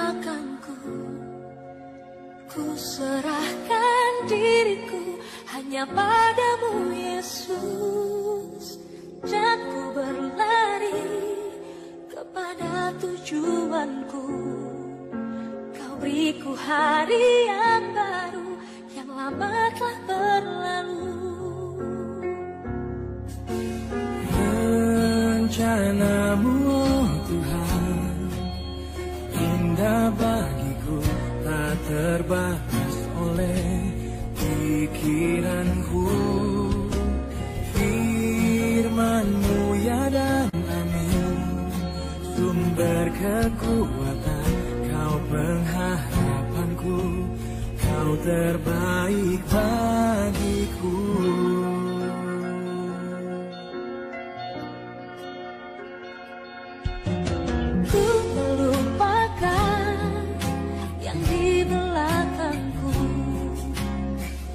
belakangku, ku serahkan diriku hanya padamu Yesus, dan ku berlari kepada tujuanku. Kau beriku hari yang baru, yang lama telah berlalu. Rencanamu, oh Tuhan, indah bagiku, tak terbatas oleh pikiranku. Firman-Mu ya dan amin, sumber kekuatan, Kau pengharapanku, Kau terbaik bagiku. Ku melupakan yang di belakangku,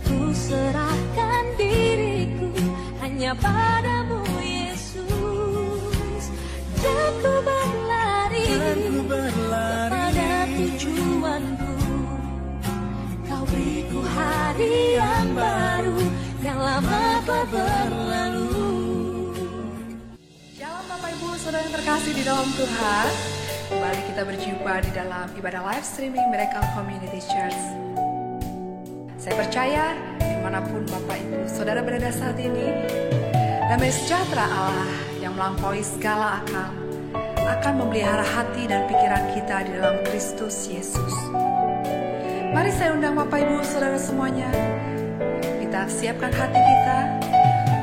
ku serahkan diriku hanya padamu Yesus, dan ku berlari kepada tujuanku. Kau beriku hari yang baru, yang lama telah berlalu. Shalom Bapak Ibu Saudara yang terkasih di dalam Tuhan. Kembali kita berjumpa di dalam ibadah live streaming Miracle Community Church. Saya percaya dimanapun Bapak Ibu Saudara berada saat ini, damai sejahtera Allah yang melampaui segala akal akan memelihara hati dan pikiran kita di dalam Kristus Yesus. Mari saya undang Bapak Ibu Saudara semuanya, kita siapkan hati kita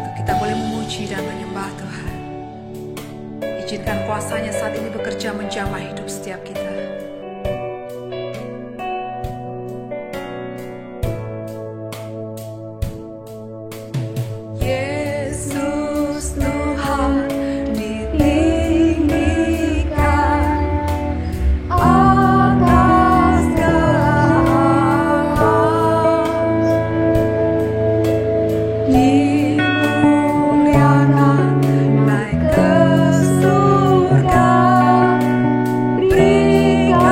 untuk kita boleh memuji dan menyembah Tuhan. Izinkan kuasanya saat ini bekerja menjamah hidup setiap kita. Yesus Tuhan ditinggikan atas segala alam, dimuliakan naik ke surga, berikan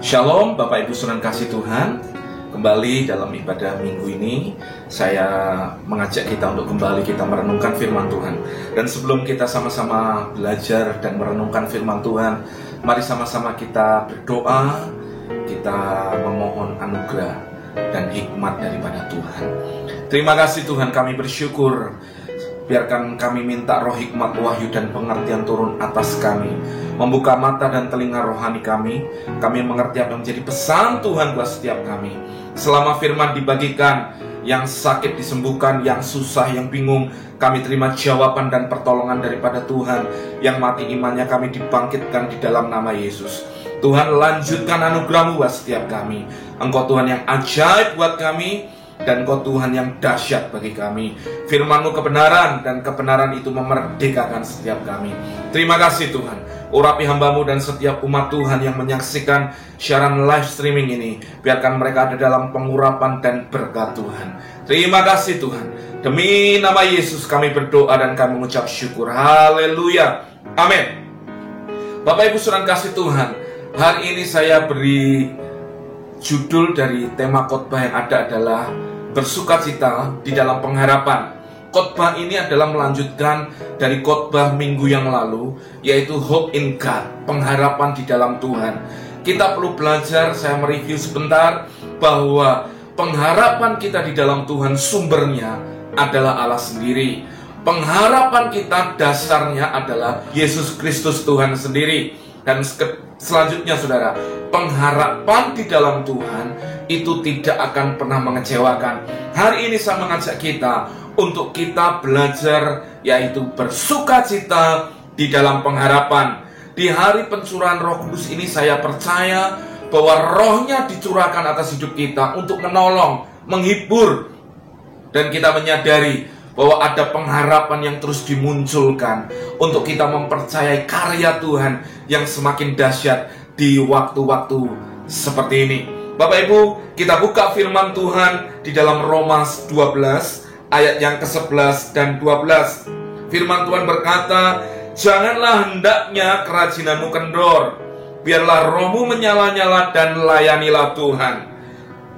Shalom Bapak Ibu Saudara kasih Tuhan. Kembali dalam ibadah minggu ini saya mengajak kita untuk kembali kita merenungkan firman Tuhan. Dan sebelum kita sama-sama belajar dan merenungkan firman Tuhan, mari sama-sama kita berdoa, kita memohon anugerah dan hikmat daripada Tuhan. Terima kasih Tuhan, kami bersyukur. Biarkan kami minta roh hikmat, wahyu, dan pengertian turun atas kami, membuka mata dan telinga rohani kami mengerti apa yang menjadi pesan Tuhan buat setiap kami. Selama firman dibagikan, yang sakit disembuhkan, yang susah, yang bingung, kami terima jawaban dan pertolongan daripada Tuhan. Yang mati imannya kami dibangkitkan di dalam nama Yesus. Tuhan, lanjutkan anugerah-Mu buat setiap kami. Engkau Tuhan yang ajaib buat kami, dan Engkau Tuhan yang dahsyat bagi kami. Firman-Mu kebenaran, dan kebenaran itu memerdekakan setiap kami. Terima kasih Tuhan. Urapi hamba-Mu dan setiap umat Tuhan yang menyaksikan siaran live streaming ini. Biarkan mereka ada dalam pengurapan dan berkat Tuhan. Terima kasih Tuhan. Demi nama Yesus kami berdoa dan kami mengucap syukur. Haleluya. Amin. Bapak Ibu Saudara kasih Tuhan, hari ini saya beri judul dari tema khotbah yang ada adalah bersukacita di dalam pengharapan. Khotbah ini adalah melanjutkan dari khotbah minggu yang lalu, yaitu Hope in God, pengharapan di dalam Tuhan. Kita perlu belajar, saya mereview sebentar, bahwa pengharapan kita di dalam Tuhan sumbernya adalah Allah sendiri. Pengharapan kita dasarnya adalah Yesus Kristus Tuhan sendiri. Dan selanjutnya saudara, pengharapan di dalam Tuhan itu tidak akan pernah mengecewakan. Hari ini saya mengajak kita untuk kita belajar, yaitu bersukacita di dalam pengharapan. Di hari pencurahan Roh Kudus ini saya percaya bahwa rohnya dicurahkan atas hidup kita untuk menolong, menghibur, dan kita menyadari bahwa ada pengharapan yang terus dimunculkan untuk kita mempercayai karya Tuhan yang semakin dahsyat di waktu-waktu seperti ini. Bapak Ibu, kita buka firman Tuhan di dalam Roma 12 ayat yang ke-11 dan 12. Firman Tuhan berkata, "Janganlah hendaknya kerajinanmu kendor, biarlah rohmu menyala-nyala dan layanilah Tuhan."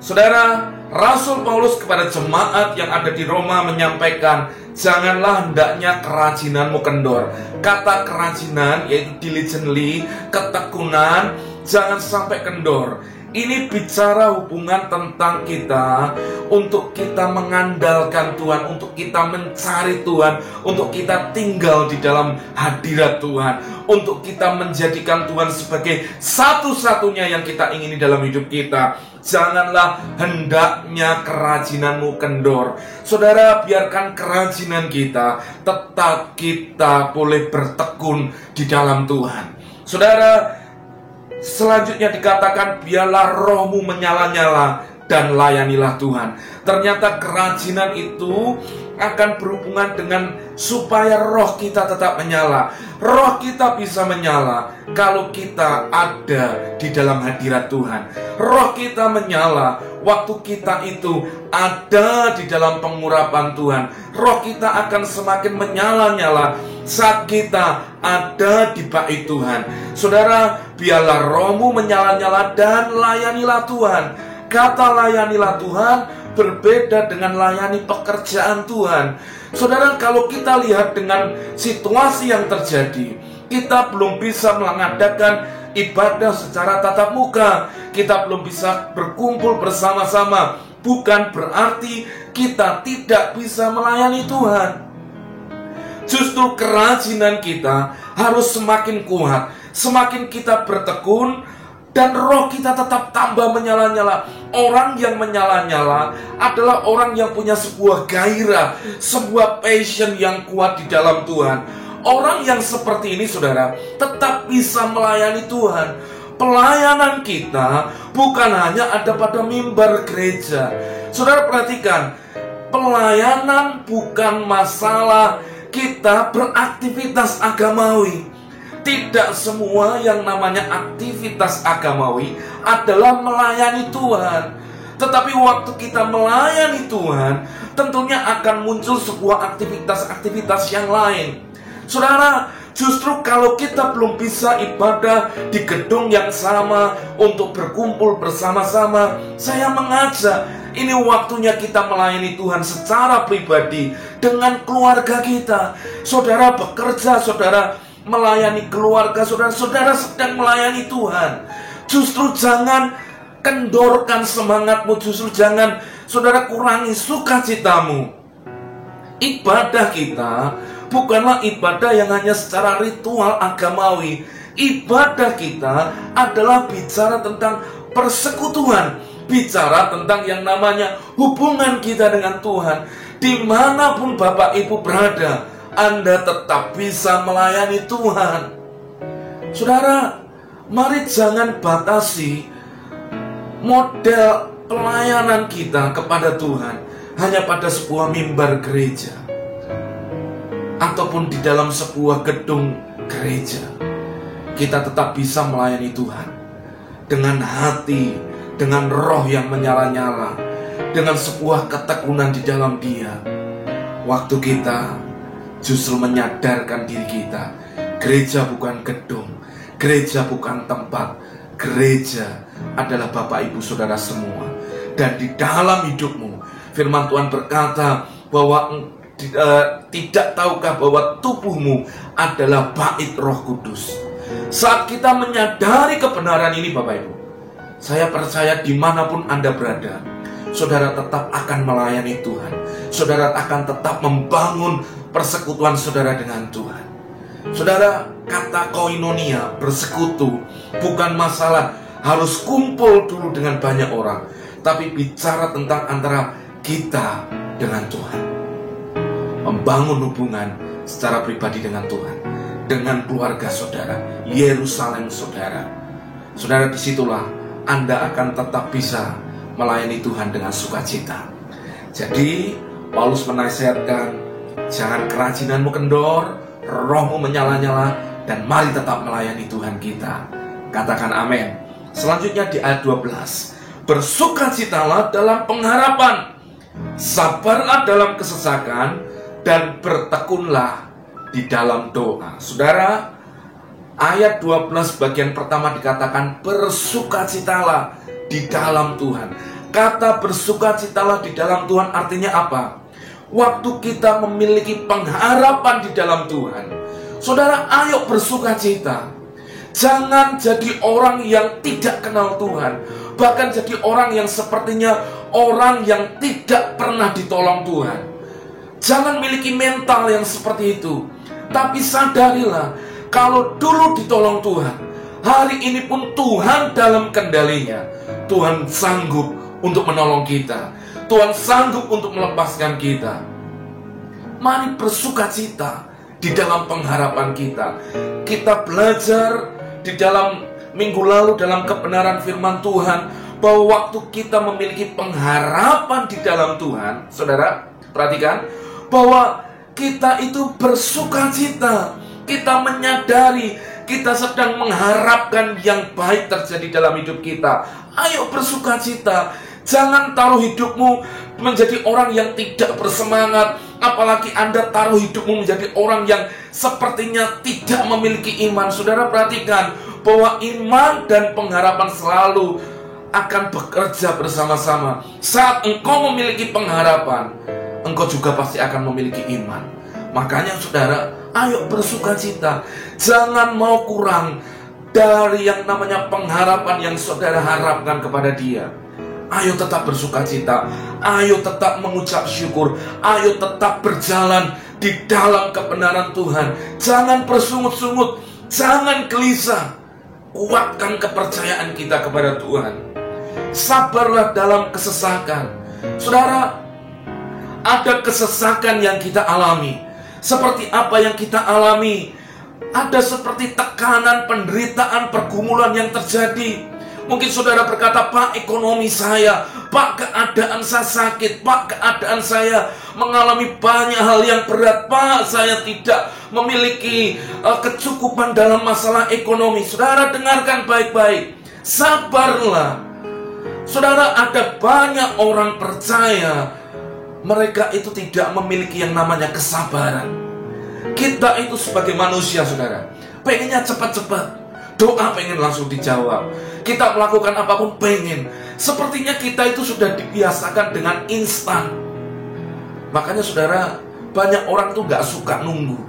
Saudara, Rasul Paulus kepada jemaat yang ada di Roma menyampaikan, janganlah hendaknya kerajinanmu kendor. Kata kerajinan yaitu diligently, ketekunan, jangan sampai kendor. Ini bicara hubungan tentang kita, untuk kita mengandalkan Tuhan, untuk kita mencari Tuhan, untuk kita tinggal di dalam hadirat Tuhan, untuk kita menjadikan Tuhan sebagai satu-satunya yang kita ingini dalam hidup kita. Janganlah hendaknya kerajinanmu kendor. Saudara, biarkan kerajinan kita, tetap kita boleh bertekun di dalam Tuhan. Saudara, selanjutnya dikatakan, biarlah rohmu menyala-nyala dan layanilah Tuhan. Ternyata kerajinan itu akan berhubungan dengan supaya roh kita tetap menyala. Roh kita bisa menyala kalau kita ada di dalam hadirat Tuhan. Roh kita menyala waktu kita itu ada di dalam pengurapan Tuhan. Roh kita akan semakin menyala-nyala saat kita ada di bait Tuhan. Saudara, biarlah rohmu menyala-nyala dan layanilah Tuhan. Kata layanilah Tuhan berbeda dengan layani pekerjaan Tuhan. Saudara, kalau kita lihat dengan situasi yang terjadi, kita belum bisa mengadakan ibadah secara tatap muka, kita belum bisa berkumpul bersama-sama, bukan berarti kita tidak bisa melayani Tuhan. Justru kerajinan kita harus semakin kuat, semakin kita bertekun, dan roh kita tetap tambah menyala-nyala. Orang yang menyala-nyala adalah orang yang punya sebuah gairah, sebuah passion yang kuat di dalam Tuhan. Orang yang seperti ini, saudara, tetap bisa melayani Tuhan. Pelayanan kita bukan hanya ada pada mimbar gereja. Saudara perhatikan, pelayanan bukan masalah kita beraktivitas agamawi. Tidak semua yang namanya aktivitas agamawi adalah melayani Tuhan. Tetapi waktu kita melayani Tuhan, tentunya akan muncul sebuah aktivitas-aktivitas yang lain. Saudara, Justru kalau kita belum bisa ibadah di gedung yang sama untuk berkumpul bersama-sama, saya mengajak, ini waktunya kita melayani Tuhan secara pribadi dengan keluarga kita. Saudara bekerja, saudara melayani keluarga, saudara sedang melayani Tuhan. Justru jangan kendorkan semangatmu, justru jangan saudara kurangi sukacitamu. Ibadah kita bukanlah ibadah yang hanya secara ritual agamawi. Ibadah kita adalah bicara tentang persekutuan, bicara tentang yang namanya hubungan kita dengan Tuhan. Dimanapun Bapak Ibu berada, Anda tetap bisa melayani Tuhan. Saudara, mari jangan batasi model pelayanan kita kepada Tuhan hanya pada sebuah mimbar gereja ataupun di dalam sebuah gedung gereja. Kita tetap bisa melayani Tuhan dengan hati, dengan roh yang menyala-nyala, dengan sebuah ketekunan di dalam Dia. Waktu kita justru menyadarkan diri kita, gereja bukan gedung, gereja bukan tempat, gereja adalah Bapak Ibu Saudara semua. Dan di dalam hidupmu, firman Tuhan berkata bahwa tidak tahukah bahwa tubuhmu adalah bait Roh Kudus. Saat kita menyadari kebenaran ini Bapak Ibu, saya percaya dimanapun Anda berada, saudara tetap akan melayani Tuhan. Saudara akan tetap membangun persekutuan saudara dengan Tuhan. Saudara, kata koinonia, bersekutu, bukan masalah harus kumpul dulu dengan banyak orang, tapi bicara tentang antara kita dengan Tuhan. Membangun hubungan secara pribadi dengan Tuhan, dengan keluarga saudara, Yerusalem saudara. Saudara, disitulah Anda akan tetap bisa melayani Tuhan dengan sukacita. Jadi Paulus menasihatkan, jangan kerajinanmu kendor, rohmu menyala-nyala, dan mari tetap melayani Tuhan kita. Katakan amin. Selanjutnya di ayat 12, bersukacitalah dalam pengharapan, sabarlah dalam kesesakan, dan bertekunlah di dalam doa. Saudara, ayat 12 bagian pertama dikatakan bersukacitalah di dalam Tuhan. Kata bersukacitalah di dalam Tuhan artinya apa? Waktu kita memiliki pengharapan di dalam Tuhan, saudara, ayo bersukacita. Jangan jadi orang yang tidak kenal Tuhan, bahkan jadi orang yang sepertinya orang yang tidak pernah ditolong Tuhan. Jangan miliki mental yang seperti itu, tapi sadarilah kalau dulu ditolong Tuhan, hari ini pun Tuhan dalam kendalinya. Tuhan sanggup untuk menolong kita, Tuhan sanggup untuk melepaskan kita. Mari bersukacita di dalam pengharapan kita. Kita belajar di dalam minggu lalu dalam kebenaran firman Tuhan bahwa waktu kita memiliki pengharapan di dalam Tuhan, saudara, perhatikan bahwa kita itu bersukacita. Kita menyadari kita sedang mengharapkan yang baik terjadi dalam hidup kita. Ayo bersukacita. Jangan taruh hidupmu menjadi orang yang tidak bersemangat, apalagi Anda taruh hidupmu menjadi orang yang sepertinya tidak memiliki iman. Saudara, perhatikan bahwa iman dan pengharapan selalu akan bekerja bersama-sama. Saat engkau memiliki pengharapan, engkau juga pasti akan memiliki iman. Makanya saudara, ayo bersukacita. Jangan mau kurang dari yang namanya pengharapan yang saudara harapkan kepada Dia. Ayo tetap bersukacita, ayo tetap mengucap syukur, ayo tetap berjalan di dalam kebenaran Tuhan. Jangan bersungut-sungut, jangan gelisah. Kuatkan kepercayaan kita kepada Tuhan. Sabarlah dalam kesesakan. Saudara, ada kesesakan yang kita alami. Seperti apa yang kita alami? Ada seperti tekanan, penderitaan, pergumulan yang terjadi. Mungkin saudara berkata, Pak, ekonomi saya, Pak, keadaan saya sakit, Pak, keadaan saya mengalami banyak hal yang berat, Pak, saya tidak memiliki kecukupan dalam masalah ekonomi. Saudara, dengarkan baik-baik, sabarlah. Saudara, ada banyak orang percaya mereka itu tidak memiliki yang namanya kesabaran. Kita itu sebagai manusia, saudara, pengennya cepat-cepat. Doa pengen langsung dijawab. Kita melakukan apapun pengen. Sepertinya kita itu sudah dibiasakan dengan instan. Makanya saudara, banyak orang tuh gak suka nunggu,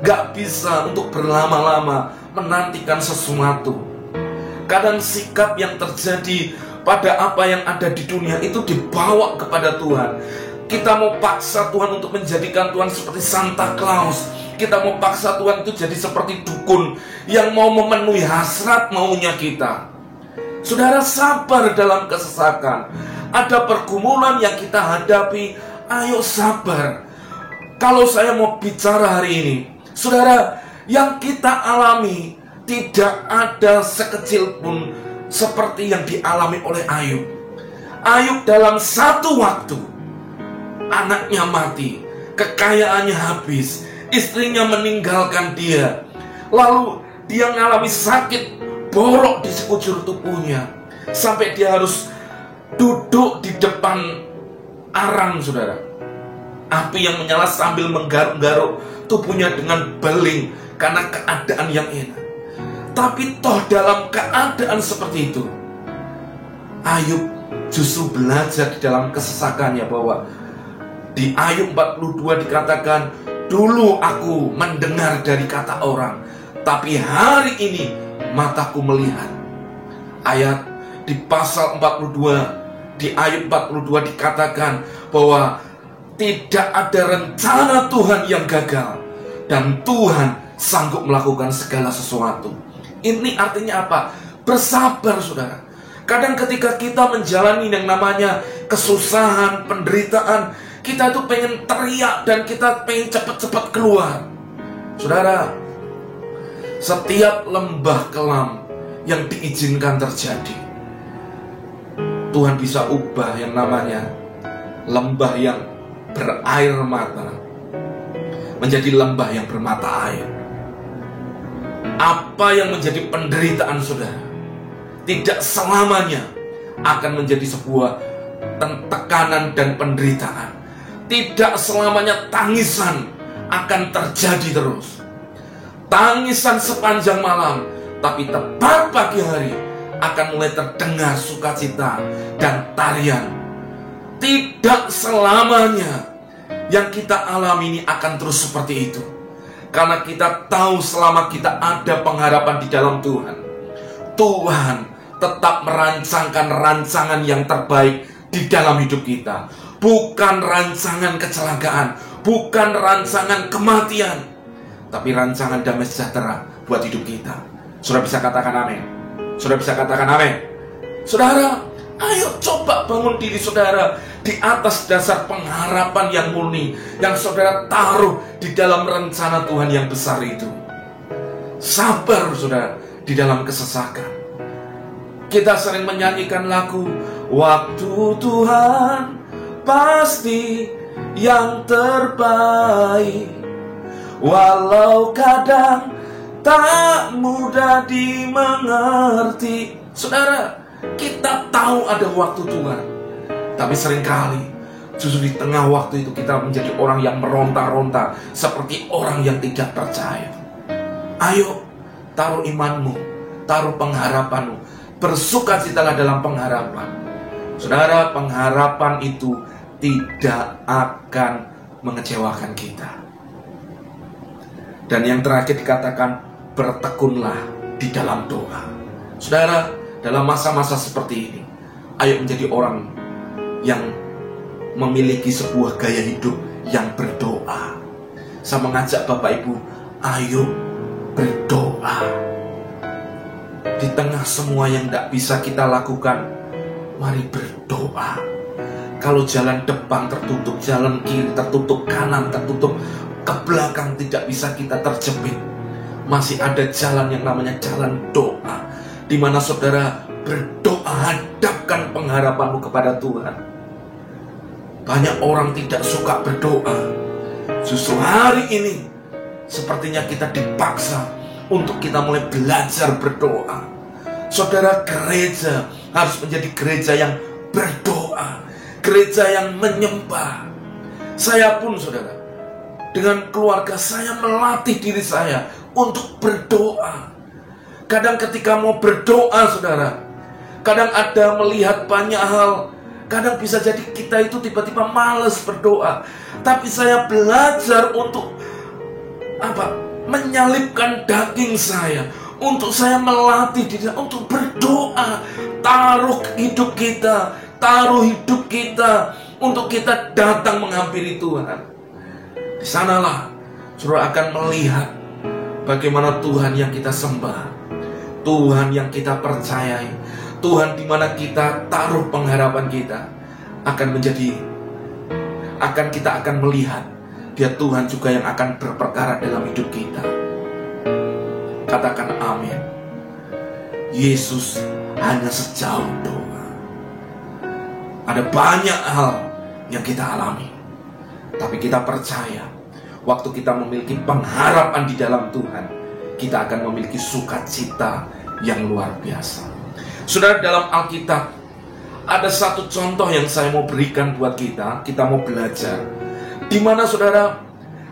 gak bisa untuk berlama-lama menantikan sesuatu. Kadang sikap yang terjadi pada apa yang ada di dunia itu dibawa kepada Tuhan. Kita mau paksa Tuhan untuk menjadikan Tuhan seperti Santa Claus. Kita mau paksa Tuhan itu jadi seperti dukun yang mau memenuhi hasrat maunya kita. Saudara, sabar dalam kesesakan. Ada pergumulan yang kita hadapi, ayo sabar. Kalau saya mau bicara hari ini, saudara, yang kita alami tidak ada sekecil pun seperti yang dialami oleh Ayub. Ayub dalam satu waktu, anaknya mati, kekayaannya habis, istrinya meninggalkan dia, lalu dia mengalami sakit borok di sekujur tubuhnya, sampai dia harus duduk di depan arang, saudara. Api yang menyala sambil menggaruk-garuk tubuhnya dengan beling karena keadaan yang enak. Tapi toh dalam keadaan seperti itu, Ayub justru belajar di dalam kesesakannya bahwa di Ayub 42 dikatakan, dulu aku mendengar dari kata orang, tapi hari ini mataku melihat. Ayat di pasal 42, di Ayub 42 dikatakan bahwa tidak ada rencana Tuhan yang gagal, dan Tuhan sanggup melakukan segala sesuatu. Ini artinya apa? Bersabar, saudara. Kadang ketika kita menjalani yang namanya kesusahan, penderitaan, kita itu pengen teriak dan kita pengen cepat-cepat keluar. Saudara, setiap lembah kelam yang diizinkan terjadi, Tuhan bisa ubah yang namanya lembah yang berair mata menjadi lembah yang bermata air. Apa yang menjadi penderitaan saudara tidak selamanya akan menjadi sebuah tekanan dan penderitaan. Tidak selamanya tangisan akan terjadi terus. Tangisan sepanjang malam, tapi tepat pagi hari akan mulai terdengar sukacita dan tarian. Tidak selamanya yang kita alami ini akan terus seperti itu. Karena kita tahu selama kita ada pengharapan di dalam Tuhan, Tuhan tetap merancangkan rancangan yang terbaik di dalam hidup kita. Bukan rancangan kecelakaan, bukan rancangan kematian, tapi rancangan damai sejahtera buat hidup kita. Saudara bisa katakan amin? Saudara bisa katakan amin? Saudara, ayo coba bangun diri saudara di atas dasar pengharapan yang murni yang saudara taruh di dalam rencana Tuhan yang besar itu. Sabar saudara di dalam kesesakan. Kita sering menyanyikan lagu Waktu Tuhan pasti yang terbaik, walau kadang tak mudah dimengerti. Saudara, kita tahu ada waktu Tuhan, tapi seringkali justru di tengah waktu itu kita menjadi orang yang meronta-ronta, seperti orang yang tidak percaya. Ayo, taruh imanmu, taruh pengharapanmu, bersukacitalah dalam pengharapan. Saudara, pengharapan itu tidak akan mengecewakan kita. Dan yang terakhir dikatakan, bertekunlah di dalam doa. Saudara, dalam masa-masa seperti ini, ayo menjadi orang yang memiliki sebuah gaya hidup yang berdoa. Saya mengajak Bapak Ibu, ayo berdoa. Di tengah semua yang tidak bisa kita lakukan, mari berdoa. Kalau jalan depan tertutup, jalan kiri tertutup, kanan tertutup, ke belakang tidak bisa kita terjepit, masih ada jalan yang namanya jalan doa, di mana saudara berdoa, hadapkan pengharapanmu kepada Tuhan. Banyak orang tidak suka berdoa. Justru hari ini sepertinya kita dipaksa untuk kita mulai belajar berdoa. Saudara, gereja harus menjadi gereja yang berdoa, gereja yang menyembah. Saya pun saudara dengan keluarga saya melatih diri saya untuk berdoa. Kadang ketika mau berdoa, saudara, kadang ada melihat banyak hal. Kadang bisa jadi kita itu tiba-tiba malas berdoa. Tapi saya belajar untuk menyalipkan daging saya, untuk saya melatih diri untuk berdoa. Taruh hidup kita, untuk kita datang menghampiri Tuhan. Di sanalah saudara akan melihat bagaimana Tuhan yang kita sembah, Tuhan yang kita percayai, Tuhan di mana kita taruh pengharapan kita kita akan melihat dia Tuhan juga yang akan berperkara dalam hidup kita. Katakan amin. Yesus hanya sejauh doa. Ada banyak hal yang kita alami, tapi kita percaya waktu kita memiliki pengharapan di dalam Tuhan, kita akan memiliki sukacita yang luar biasa. Saudara, dalam Alkitab ada satu contoh yang saya mau berikan buat kita mau belajar. Di mana saudara,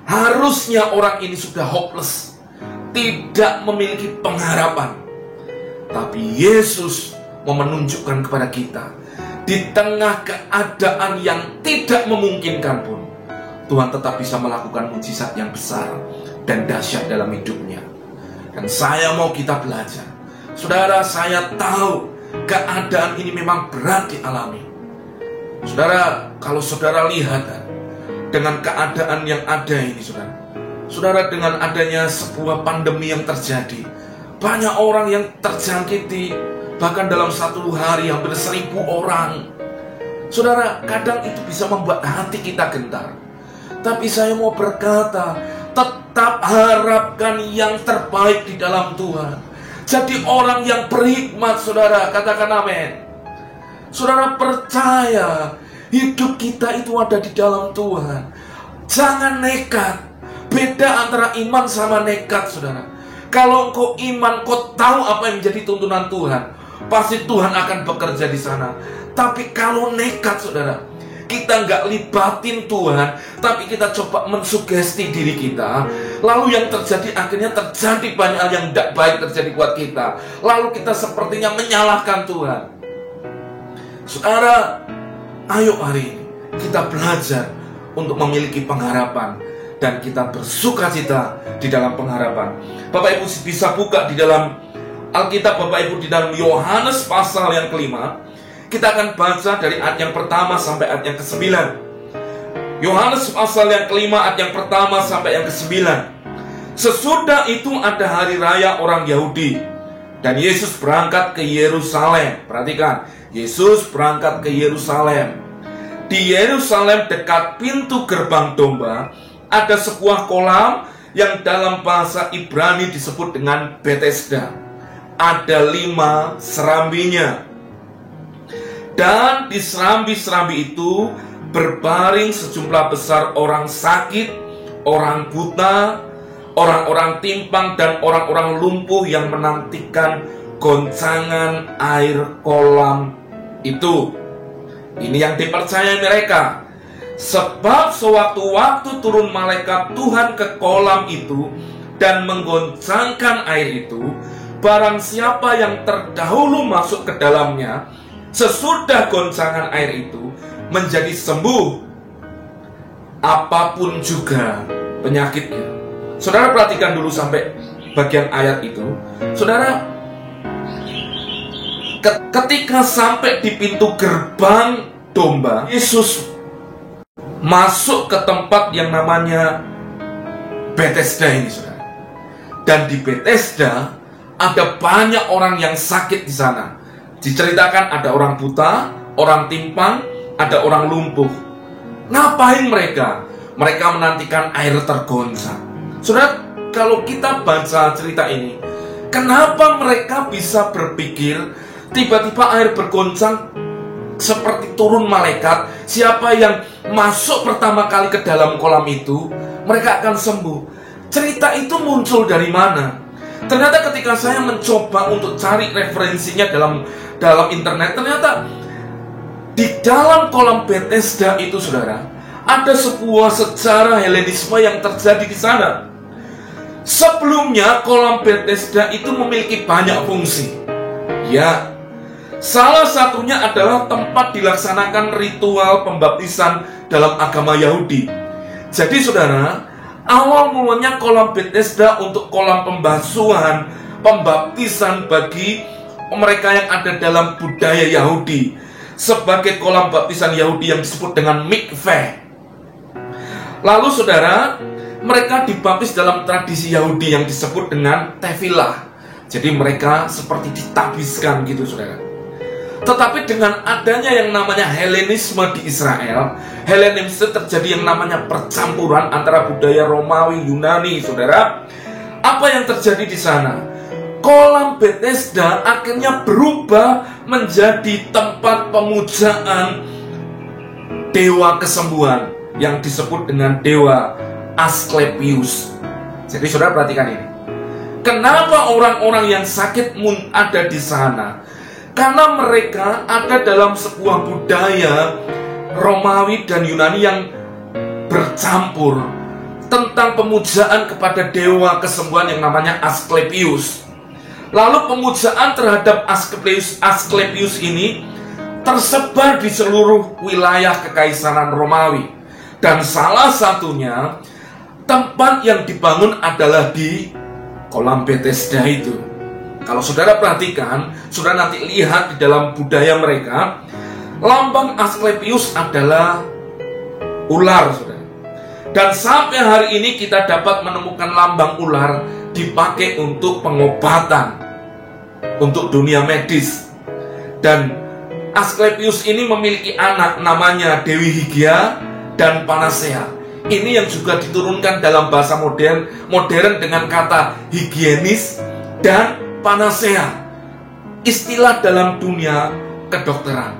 harusnya orang ini sudah hopeless, tidak memiliki pengharapan. Tapi Yesus mau menunjukkan kepada kita, di tengah keadaan yang tidak memungkinkan pun, Tuhan tetap bisa melakukan mujizat yang besar dan dahsyat dalam hidupnya. Dan saya mau kita belajar. Saudara, saya tahu keadaan ini memang berat dialami. Saudara, kalau saudara lihat dengan keadaan yang ada ini, saudara, dengan adanya sebuah pandemi yang terjadi, banyak orang yang terjangkiti, bahkan dalam satu hari hampir 1.000 orang. Saudara, kadang itu bisa membuat hati kita gentar. Tapi saya mau berkata, tetap harapkan yang terbaik di dalam Tuhan. Jadi orang yang berhikmat, saudara, katakan amin. Saudara, percaya hidup kita itu ada di dalam Tuhan. Jangan nekat. Beda antara iman sama nekat, saudara. Kalau engkau iman, kau tahu apa yang menjadi tuntunan Tuhan, pasti Tuhan akan bekerja di sana. Tapi kalau nekat, saudara, kita nggak libatin Tuhan, tapi kita coba mensugesti diri kita, lalu yang terjadi akhirnya terjadi banyak hal yang tidak baik terjadi buat kita. Lalu kita sepertinya menyalahkan Tuhan. Saudara, ayo hari ini kita belajar untuk memiliki pengharapan dan kita bersukacita di dalam pengharapan. Bapak Ibu bisa buka di dalam Alkitab, Bapak Ibu, di dalam Yohanes pasal yang kelima. Kita akan baca dari ayat yang pertama sampai ayat yang ke-9. Yohanes pasal yang kelima, ayat yang pertama sampai yang ke-9. Sesudah itu ada hari raya orang Yahudi, dan Yesus berangkat ke Yerusalem. Perhatikan, Yesus berangkat ke Yerusalem. Di Yerusalem dekat pintu gerbang domba ada sebuah kolam yang dalam bahasa Ibrani disebut dengan Bethesda. Ada 5 serambinya. Dan di serambi-serambi itu berbaring sejumlah besar orang sakit, orang buta, orang-orang timpang, dan orang-orang lumpuh yang menantikan goncangan air kolam itu. Ini yang dipercaya mereka. Sebab sewaktu-waktu turun malaikat Tuhan ke kolam itu dan menggoncangkan air itu, barang siapa yang terdahulu masuk ke dalamnya, sesudah goncangan air itu menjadi sembuh, apapun juga penyakitnya. Saudara, perhatikan dulu sampai bagian ayat itu. Saudara, ketika sampai di pintu gerbang domba, Yesus masuk ke tempat yang namanya Bethesda ini, saudara. Dan di Bethesda ada banyak orang yang sakit di sana. Diceritakan ada orang buta, orang timpang, ada orang lumpuh. Ngapain mereka? Mereka menantikan air tergoncang. Saudara, kalau kita baca cerita ini, kenapa mereka bisa berpikir tiba-tiba air bergoncang seperti turun malaikat? Siapa yang masuk pertama kali ke dalam kolam itu, mereka akan sembuh. Cerita itu muncul dari mana? Ternyata ketika saya mencoba untuk cari referensinya dalam internet, ternyata di dalam kolam Bethesda itu, saudara, ada sebuah sejarah Helenisme yang terjadi di sana. Sebelumnya kolam Bethesda itu memiliki banyak fungsi. Ya, salah satunya adalah tempat dilaksanakan ritual pembaptisan dalam agama Yahudi. Jadi saudara, awal mulanya kolam Bethesda untuk kolam pembasuhan, pembaptisan bagi mereka yang ada dalam budaya Yahudi, sebagai kolam baptisan Yahudi yang disebut dengan mikveh. Lalu saudara, mereka dibaptis dalam tradisi Yahudi yang disebut dengan tevilah. Jadi mereka seperti ditabiskan gitu saudara. Tetapi dengan adanya yang namanya Helenisme di Israel, Helenisme terjadi yang namanya percampuran antara budaya Romawi, Yunani saudara. Apa yang terjadi di sana? Kolam Bethesda akhirnya berubah menjadi tempat pemujaan dewa kesembuhan yang disebut dengan dewa Asklepius. Jadi saudara perhatikan ini. Kenapa orang-orang yang sakit ada di sana? Karena mereka ada dalam sebuah budaya Romawi dan Yunani yang bercampur tentang pemujaan kepada dewa kesembuhan yang namanya Asklepius. Lalu pemujaan terhadap Asklepius ini tersebar di seluruh wilayah kekaisaran Romawi. Dan salah satunya tempat yang dibangun adalah di kolam Bethesda itu. Kalau saudara perhatikan, saudara nanti lihat di dalam budaya mereka, lambang Asklepius adalah ular, saudara. Dan sampai hari ini kita dapat menemukan lambang ular dipakai untuk pengobatan, untuk dunia medis. Dan Asklepius ini memiliki anak namanya Dewi Higia dan Panacea. Ini yang juga diturunkan dalam bahasa modern dengan kata higienis dan panacea, istilah dalam dunia kedokteran.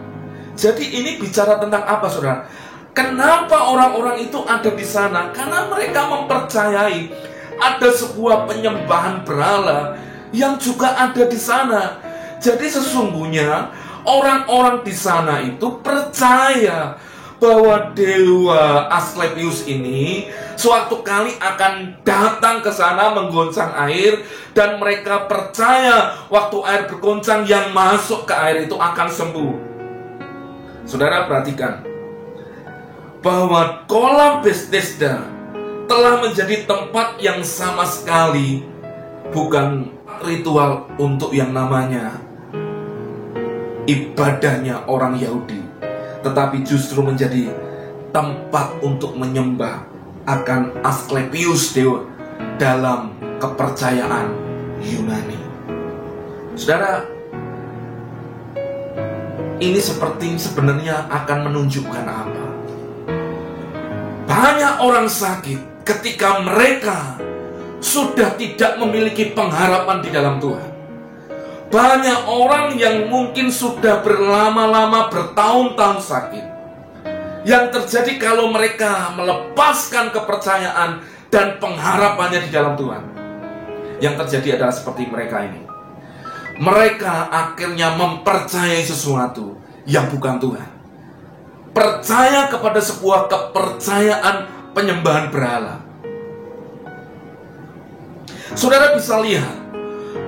Jadi ini bicara tentang apa saudara? Kenapa orang-orang itu ada di sana? Karena mereka mempercayai ada sebuah penyembahan berhala yang juga ada di sana. Jadi sesungguhnya orang-orang di sana itu percaya bahwa dewa Asklepius ini suatu kali akan datang ke sana menggoncang air, dan mereka percaya waktu air bergoncang yang masuk ke air itu akan sembuh. Saudara perhatikan bahwa kolam Bethesda telah menjadi tempat yang sama sekali bukan ritual untuk yang namanya ibadahnya orang Yahudi, tetapi justru menjadi tempat untuk menyembah akan Asklepius dewa dalam kepercayaan Yunani. Saudara, ini seperti sebenarnya akan menunjukkan apa? Banyak orang sakit ketika mereka sudah tidak memiliki pengharapan di dalam Tuhan. Banyak orang yang mungkin sudah berlama-lama bertahun-tahun sakit. Yang terjadi kalau mereka melepaskan kepercayaan dan pengharapannya di dalam Tuhan, yang terjadi adalah seperti mereka ini. Mereka akhirnya mempercayai sesuatu yang bukan Tuhan. Percaya kepada sebuah kepercayaan penyembahan berhala. Saudara bisa lihat,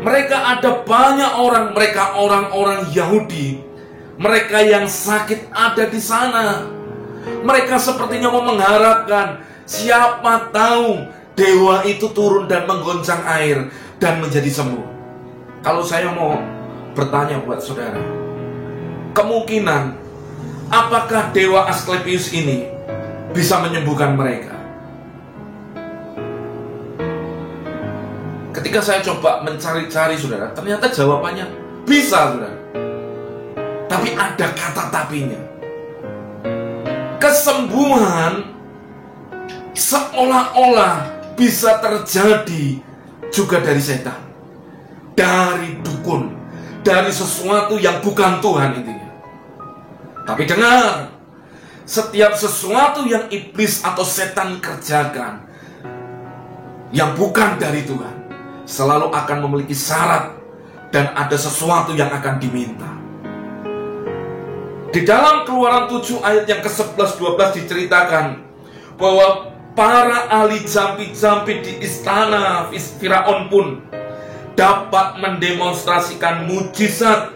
mereka ada banyak orang, mereka orang-orang Yahudi, mereka yang sakit ada di sana. Mereka sepertinya mau mengharapkan, siapa tahu dewa itu turun dan menggoncang air dan menjadi sembuh. Kalau saya mau bertanya buat saudara, kemungkinan apakah dewa Asklepius ini bisa menyembuhkan mereka? Ketika saya coba mencari-cari saudara, ternyata jawabannya bisa saudara. Tapi ada kata tapinya. Kesembuhan seolah-olah bisa terjadi juga dari setan, dari dukun, dari sesuatu yang bukan Tuhan intinya. Tapi dengar, setiap sesuatu yang iblis atau setan kerjakan yang bukan dari Tuhan selalu akan memiliki syarat dan ada sesuatu yang akan diminta. Di dalam Keluaran 7 ayat yang ke-11-12 diceritakan bahwa para ahli jampi-jampi di istana Firaun pun dapat mendemonstrasikan mujizat.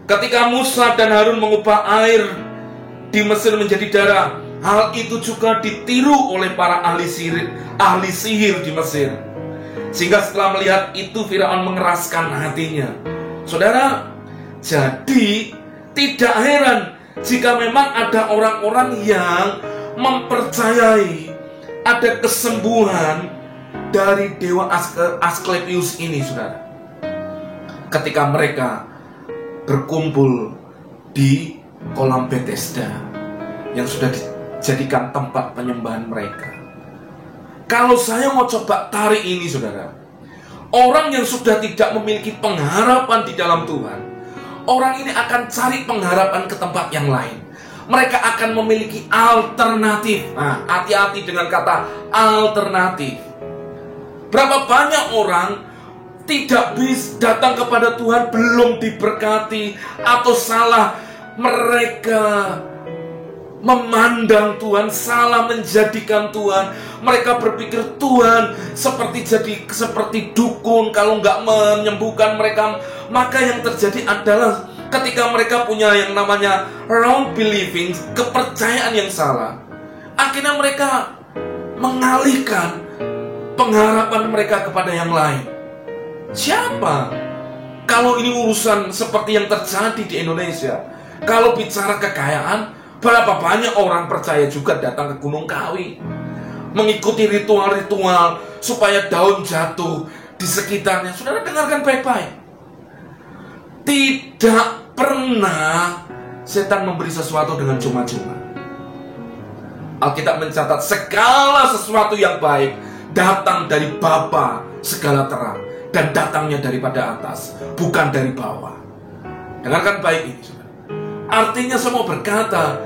Ketika Musa dan Harun mengubah air di Mesir menjadi darah, hal itu juga ditiru oleh para ahli sihir di Mesir. Sehingga setelah melihat itu Firaun mengeraskan hatinya. Saudara, jadi tidak heran jika memang ada orang-orang yang mempercayai ada kesembuhan dari dewa Asklepius ini, saudara. Ketika mereka berkumpul di kolam Bethesda yang sudah dijadikan tempat penyembahan mereka. Kalau saya mau coba tarik ini, saudara, orang yang sudah tidak memiliki pengharapan di dalam Tuhan, orang ini akan cari pengharapan ke tempat yang lain. Mereka akan memiliki alternatif. Nah, hati-hati dengan kata alternatif. Berapa banyak orang tidak bisa datang kepada Tuhan belum diberkati, atau salah mereka memandang Tuhan, salah menjadikan Tuhan. Mereka berpikir Tuhan seperti dukun, kalau nggak menyembuhkan mereka. Maka yang terjadi adalah ketika mereka punya yang namanya wrong believing, kepercayaan yang salah, akhirnya mereka mengalihkan pengharapan mereka kepada yang lain. Siapa? Kalau ini urusan seperti yang terjadi di Indonesia, kalau bicara kekayaan, berapa banyak orang percaya juga datang ke Gunung Kawi, mengikuti ritual-ritual supaya daun jatuh di sekitarnya. Saudara dengarkan baik-baik. Tidak pernah setan memberi sesuatu dengan cuma-cuma. Alkitab mencatat segala sesuatu yang baik datang dari Bapa segala terang, dan datangnya daripada atas, bukan dari bawah. Dengarkan baik ini, saudara. Artinya semua berkata,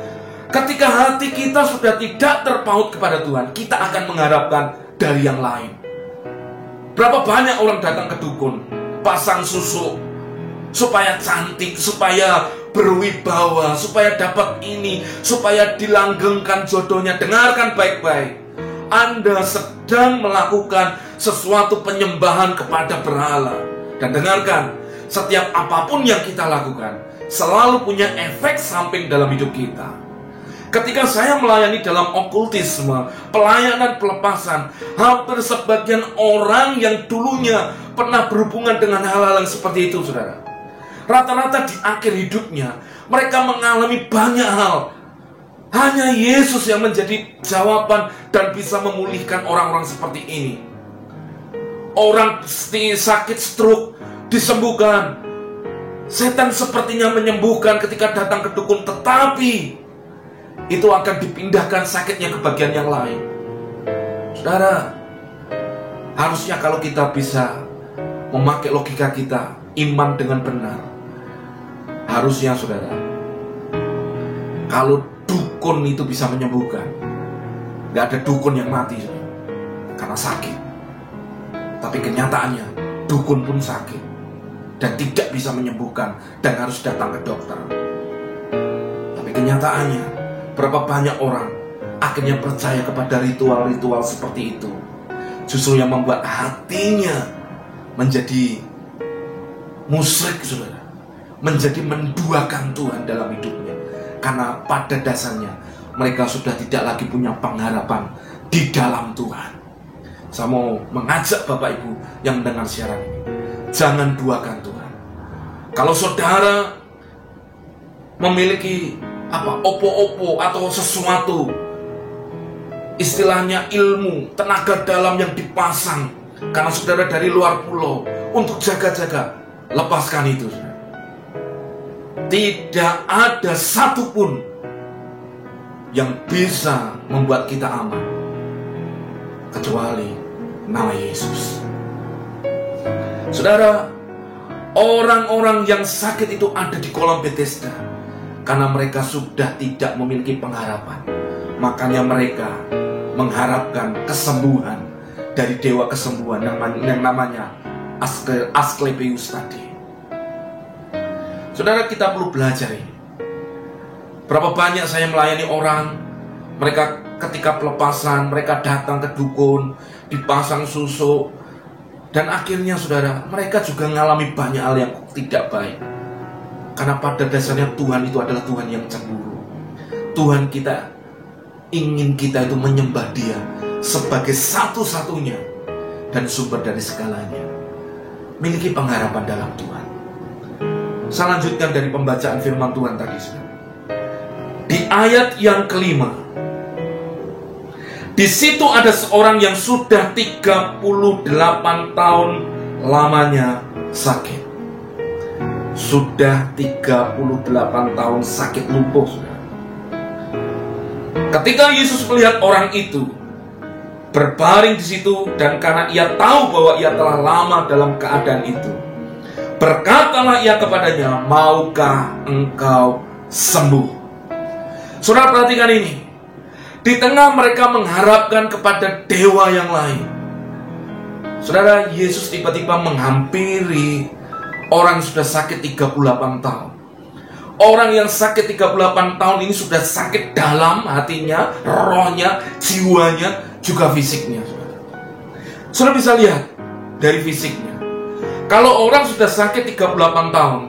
ketika hati kita sudah tidak terpaut kepada Tuhan, kita akan mengharapkan dari yang lain. Berapa banyak orang datang ke dukun, pasang susuk supaya cantik, supaya berwibawa, supaya dapat ini, supaya dilanggengkan jodohnya. Dengarkan baik-baik. Anda sedang melakukan sesuatu penyembahan kepada berhala. Dan dengarkan, setiap apapun yang kita lakukan selalu punya efek samping dalam hidup kita. Ketika saya melayani dalam okultisme, pelayanan pelepasan, hampir sebagian orang yang dulunya pernah berhubungan dengan hal-hal yang seperti itu, saudara, rata-rata di akhir hidupnya mereka mengalami banyak hal. Hanya Yesus yang menjadi jawaban dan bisa memulihkan orang-orang seperti ini. Orang sakit stroke disembuhkan. Setan sepertinya menyembuhkan ketika datang ke dukun, tetapi itu akan dipindahkan sakitnya ke bagian yang lain. Saudara, harusnya kalau kita bisa memakai logika kita, iman dengan benar, harusnya, saudara, kalau dukun itu bisa menyembuhkan, gak ada dukun yang mati, saudara, karena sakit. Tapi kenyataannya dukun pun sakit dan tidak bisa menyembuhkan dan harus datang ke dokter. Tapi kenyataannya berapa banyak orang akhirnya percaya kepada ritual-ritual seperti itu, justru yang membuat hatinya menjadi musyrik, saudara, menjadi menduakan Tuhan dalam hidupnya. Karena pada dasarnya mereka sudah tidak lagi punya pengharapan di dalam Tuhan. Saya mau mengajak Bapak Ibu yang mendengar siaran ini, jangan duakan Tuhan. Kalau saudara memiliki opo-opo atau sesuatu, istilahnya ilmu, tenaga dalam yang dipasang karena saudara dari luar pulau untuk jaga-jaga, lepaskan itu. Tidak ada satupun yang bisa membuat kita aman kecuali nama Yesus. Saudara, orang-orang yang sakit itu ada di kolam Bethesda karena mereka sudah tidak memiliki pengharapan. Makanya mereka mengharapkan kesembuhan dari dewa kesembuhan yang namanya Asklepius tadi. Saudara, kita perlu belajar ini. Berapa banyak saya melayani orang, Mereka ketika pelepasan, mereka datang ke dukun, dipasang susuk, dan akhirnya saudara, mereka juga mengalami banyak hal yang tidak baik. Karena pada dasarnya Tuhan itu adalah Tuhan yang cemburu. Tuhan kita ingin kita itu menyembah Dia sebagai satu-satunya dan sumber dari segalanya. Miliki pengharapan dalam Tuhan. Saya lanjutkan dari pembacaan firman Tuhan tadi, saudara. Di ayat yang kelima, di situ ada seorang yang sudah 38 tahun lamanya sakit. Sudah 38 tahun sakit lumpuh, saudara. Ketika Yesus melihat orang itu berbaring di situ, dan karena ia tahu bahwa ia telah lama dalam keadaan itu, berkatalah ia kepadanya, maukah engkau sembuh? Saudara, perhatikan ini. Di tengah mereka mengharapkan kepada dewa yang lain, saudara, Yesus tiba-tiba menghampiri orang yang sudah sakit 38 tahun. Orang yang sakit 38 tahun ini sudah sakit dalam hatinya, rohnya, jiwanya, juga fisiknya. Saudara bisa lihat dari fisiknya. Kalau orang sudah sakit 38 tahun,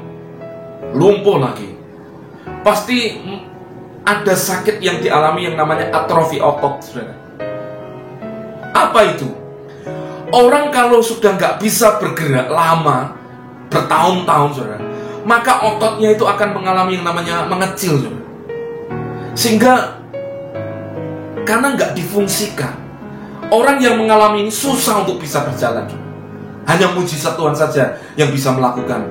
lumpuh lagi, pasti ada sakit yang dialami yang namanya atrofi otot, saudara. Apa itu? Orang kalau sudah nggak bisa bergerak lama, bertahun-tahun, saudara, maka ototnya itu akan mengalami yang namanya mengecil, saudara. Sehingga karena nggak difungsikan, orang yang mengalami ini susah untuk bisa berjalan, saudara. Hanya mujizat Tuhan saja yang bisa melakukan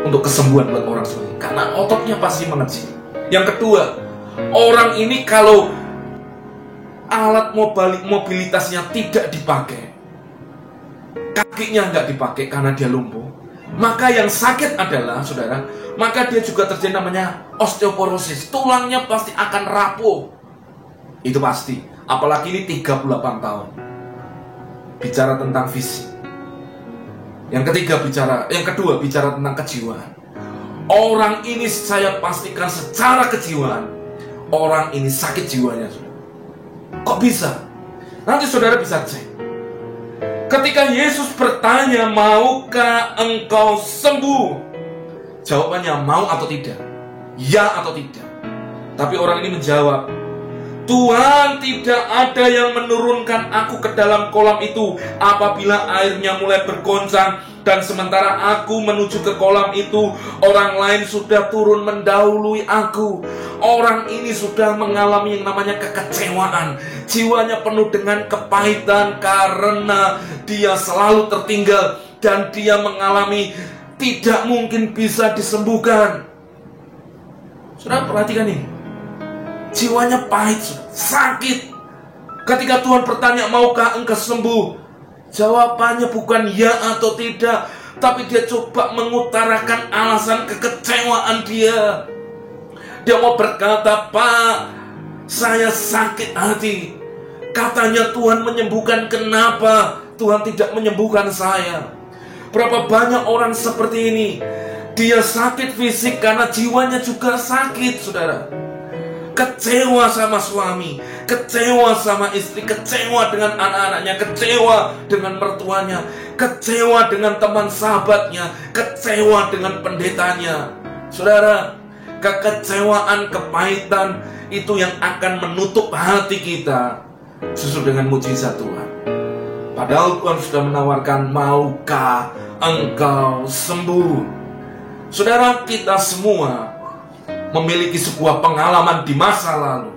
untuk kesembuhan buat orang seperti ini, karena ototnya pasti mengecil. Yang kedua, orang ini kalau alat mobilitasnya tidak dipakai, kakinya nggak dipakai karena dia lumpuh, maka yang sakit adalah, saudara, maka dia juga terjadi namanya osteoporosis. Tulangnya pasti akan rapuh. Itu pasti. Apalagi ini 38 tahun. Bicara tentang fisik. Yang kedua bicara tentang kejiwaan. Orang ini saya pastikan secara kejiwaan, orang ini sakit jiwanya, saudara. Kok bisa? Nanti saudara bisa cek. Ketika Yesus bertanya, maukah engkau sembuh? Jawabannya mau atau tidak, ya atau tidak. Tapi orang ini menjawab, Tuhan, tidak ada yang menurunkan aku ke dalam kolam itu apabila airnya mulai bergoncang, dan sementara aku menuju ke kolam itu, orang lain sudah turun mendahului aku. Orang ini sudah mengalami yang namanya kekecewaan. Jiwanya penuh dengan kepahitan karena dia selalu tertinggal dan dia mengalami tidak mungkin bisa disembuhkan. Saudara perhatikan ini. Jiwanya pahit, sakit. Ketika Tuhan bertanya, maukah engkau sembuh? Jawabannya bukan ya atau tidak, tapi dia coba mengutarakan alasan kekecewaan dia. Dia mau berkata, Pak, saya sakit hati. Katanya Tuhan menyembuhkan, kenapa Tuhan tidak menyembuhkan saya? Berapa banyak orang seperti ini. Dia sakit fisik karena jiwanya juga sakit, saudara. Kecewa sama suami, kecewa sama istri, kecewa dengan anak-anaknya, kecewa dengan mertuanya, kecewa dengan teman sahabatnya, kecewa dengan pendetanya. Saudara, kekecewaan, kepahitan itu yang akan menutup hati kita justru dengan mujizat Tuhan. Padahal Tuhan sudah menawarkan, maukah engkau sembuh? Saudara, kita semua memiliki sebuah pengalaman di masa lalu,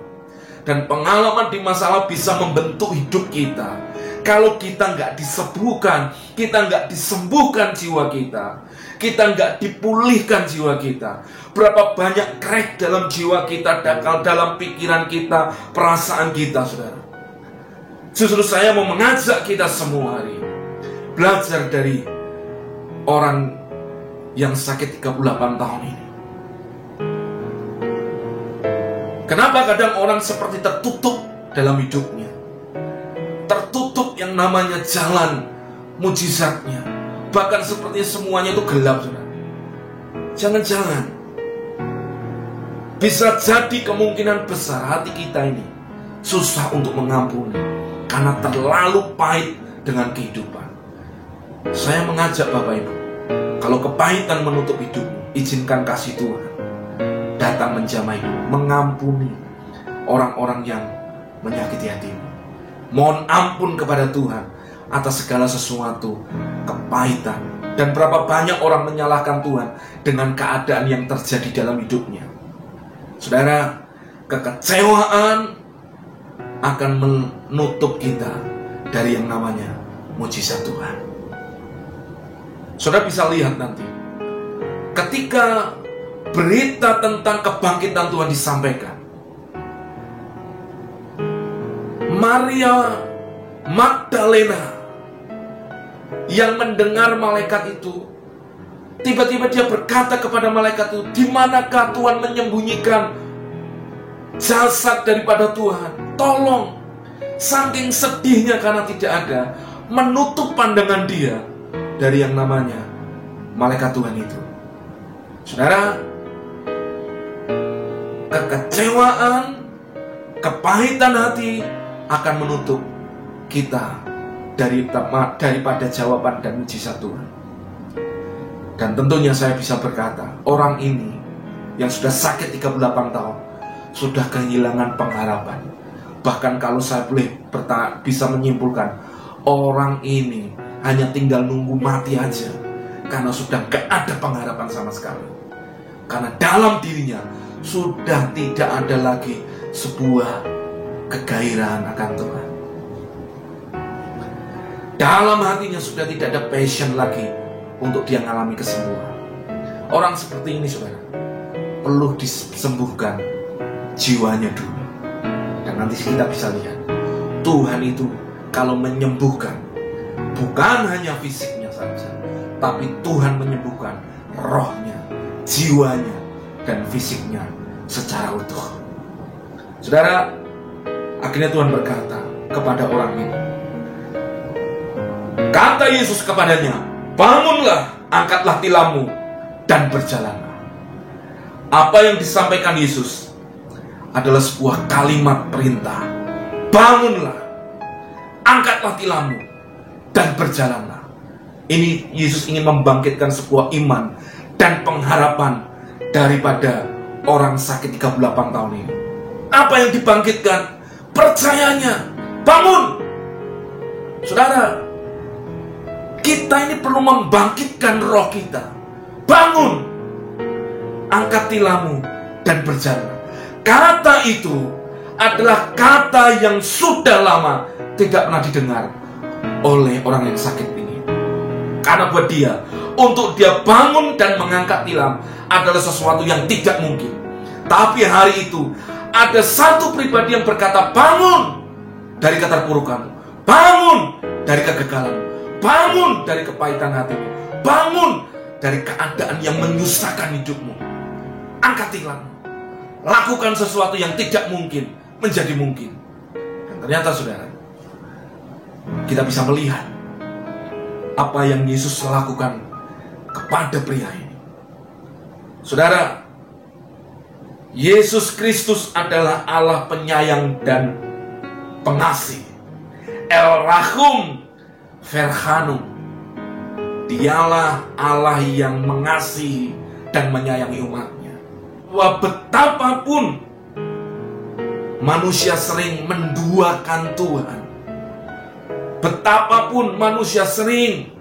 dan pengalaman di masa lalu bisa membentuk hidup kita. Kalau kita nggak disembuhkan, kita nggak disembuhkan jiwa kita, kita nggak dipulihkan jiwa kita. Berapa banyak crack dalam jiwa kita, dalam pikiran kita, perasaan kita, saudara. Justru saya mau mengajak kita semua hari ini belajar dari orang yang sakit 38 tahun ini. Kenapa kadang orang seperti tertutup dalam hidupnya, tertutup yang namanya jalan mujizatnya, bahkan seperti semuanya itu gelap, saudara. Jangan-jangan bisa jadi kemungkinan besar hati kita ini susah untuk mengampuni karena terlalu pahit dengan kehidupan. Saya mengajak Bapak Ibu, kalau kepahitan menutup hidupmu, izinkan kasih Tuhan datang menjamaimu, mengampuni orang-orang yang menyakiti hatimu. Mohon ampun kepada Tuhan atas segala sesuatu kepahitan. Dan berapa banyak orang menyalahkan Tuhan dengan keadaan yang terjadi dalam hidupnya. Saudara, kekecewaan akan menutup kita dari yang namanya mujizat Tuhan. Saudara bisa lihat nanti, ketika berita tentang kebangkitan Tuhan disampaikan, Maria Magdalena yang mendengar malaikat itu, tiba-tiba dia berkata kepada malaikat itu, "Di manakah Tuhan menyembunyikan jasad daripada Tuhan? Tolong." Saking sedihnya karena tidak ada, menutup pandangan dia dari yang namanya malaikat Tuhan itu. Saudara, kekecewaan, kepahitan hati akan menutup kita daripada jawaban dan mujizat Tuhan. Dan tentunya saya bisa berkata, orang ini yang sudah sakit 38 tahun sudah kehilangan pengharapan. Bahkan kalau saya boleh bisa menyimpulkan, orang ini hanya tinggal nunggu mati aja, karena sudah gak ada pengharapan sama sekali. Karena dalam dirinya sudah tidak ada lagi sebuah kegairahan akan Tuhan. Dalam hatinya sudah tidak ada passion lagi untuk dia mengalami kesembuhan. Orang seperti ini, saudara, perlu disembuhkan jiwanya dulu. Dan nanti kita bisa lihat, Tuhan itu kalau menyembuhkan, bukan hanya fisiknya saja, tapi Tuhan menyembuhkan rohnya, jiwanya, dan fisiknya secara utuh. Saudara, akhirnya Tuhan berkata kepada orang ini, kata Yesus kepadanya, "Bangunlah, angkatlah tilammu, dan berjalanlah." Apa yang disampaikan Yesus adalah sebuah kalimat perintah. Bangunlah, angkatlah tilammu, dan berjalanlah. Ini Yesus ingin membangkitkan sebuah iman dan pengharapan daripada orang sakit 38 tahun ini. Apa yang dibangkitkan? Percayanya. Bangun. Saudara, kita ini perlu membangkitkan roh kita. Bangun, angkat tilammu, dan berjalan. Kata itu adalah kata yang sudah lama tidak pernah didengar oleh orang yang sakit ini. Karena buat dia, untuk dia bangun dan mengangkat tilam adalah sesuatu yang tidak mungkin. Tapi hari itu ada satu pribadi yang berkata, "Bangun dari keterpurukan, bangun dari kegagalan, bangun dari kepahitan hatimu, bangun dari keadaan yang menyusahkan hidupmu. Angkat tilammu, lakukan sesuatu yang tidak mungkin menjadi mungkin." Dan ternyata, saudara, kita bisa melihat apa yang Yesus lakukan kepada pria ini. Saudara, Yesus Kristus adalah Allah penyayang dan pengasih. El Rahum Verhanum. Dialah Allah yang mengasihi dan menyayangi umatnya. Wah, betapapun manusia sering menduakan Tuhan, betapapun manusia sering,